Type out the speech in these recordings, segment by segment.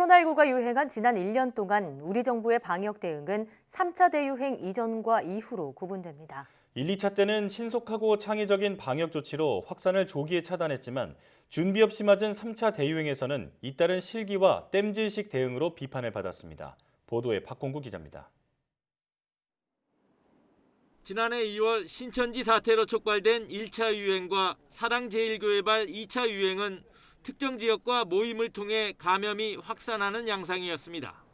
코로나19가 유행한 지난 1년 동안 우리 정부의 방역 대응은 3차 대유행 이전과 이후로 구분됩니다. 1, 2차 때는 신속하고 창의적인 방역 조치로 확산을 조기에 차단했지만 준비 없이 맞은 3차 대유행에서는 잇따른 실기와 땜질식 대응으로 비판을 받았습니다. 보도에 박홍구 기자입니다. 지난해 2월 신천지 사태로 촉발된 1차 유행과 사랑제일교회발 2차 유행은 특정 지역과 모임을 통해 감염이 확산하는 양상이었습니다.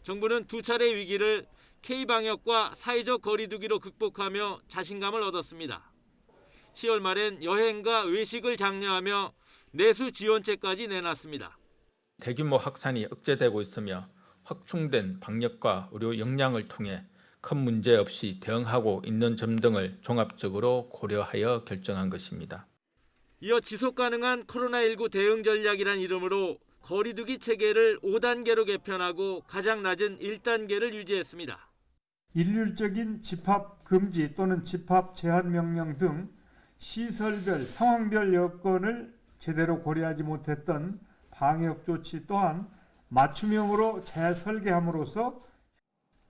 정부는 두 차례 위기를 K방역과 사회적 거리 두기로 극복하며 자신감을 얻었습니다. 10월 말엔 여행과 외식을 장려하며 내수 지원책까지 내놨습니다. 대규모 확산이 억제되고 있으며 확충된 방역과 의료 역량을 통해 큰 문제 없이 대응하고 있는 점 등을 종합적으로 고려하여 결정한 것입니다. 이어 지속 가능한 코로나19 대응 전략이란 이름으로 거리두기 체계를 5단계로 개편하고 가장 낮은 1단계를 유지했습니다. 일률적인 집합 금지 또는 집합 제한 명령 등 시설별, 상황별 여건을 제대로 고려하지 못했던 방역 조치 또한 맞춤형으로 재설계함으로써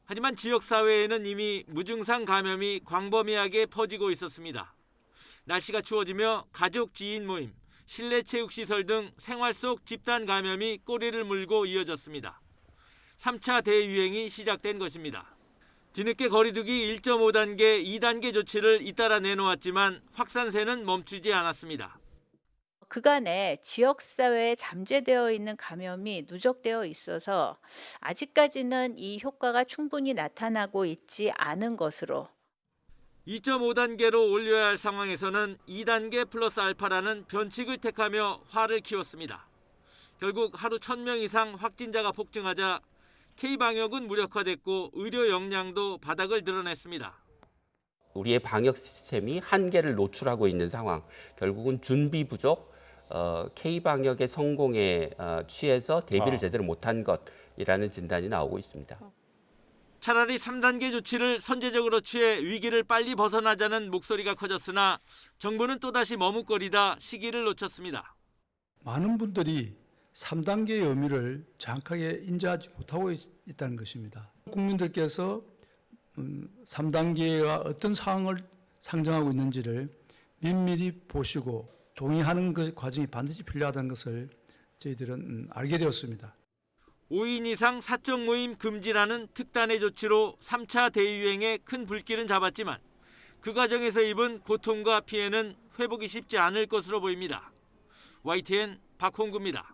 하지만 지역사회에는 이미 무증상 감염이 광범위하게 퍼지고 있었습니다. 날씨가 추워지며 가족 지인 모임, 실내 체육시설 등 생활 속 집단 감염이 꼬리를 물고 이어졌습니다. 3차 대유행이 시작된 것입니다. 뒤늦게 거리두기 1.5단계, 2단계 조치를 잇따라 내놓았지만 확산세는 멈추지 않았습니다. 그간에 지역사회에 잠재되어 있는 감염이 누적되어 있어서 아직까지는 이 효과가 충분히 나타나고 있지 않은 것으로 2.5단계로 올려야 할 상황에서는 2단계 플러스 알파라는 변칙을 택하며 화를 키웠습니다. 결국 하루 1,000명 이상 확진자가 폭증하자 K방역은 무력화됐고 의료 역량도 바닥을 드러냈습니다. 우리의 방역 시스템이 한계를 노출하고 있는 상황, 결국은 준비 부족, K방역의 성공에 취해서 대비를 제대로 못한 것이라는 진단이 나오고 있습니다. 차라리 3단계 조치를 선제적으로 취해 위기를 빨리 벗어나자는 목소리가 커졌으나 정부는 또다시 머뭇거리다 시기를 놓쳤습니다. 많은 분들이 3단계의 의미를 정확하게 인지하지 못하고 있다는 것입니다. 국민들께서 3단계가 어떤 상황을 상정하고 있는지를 면밀히 보시고 동의하는 그 과정이 반드시 필요하다는 것을 저희들은 알게 되었습니다. 5인 이상 사적 모임 금지라는 특단의 조치로 3차 대유행에 큰 불길은 잡았지만 그 과정에서 입은 고통과 피해는 회복이 쉽지 않을 것으로 보입니다. YTN 박홍구입니다.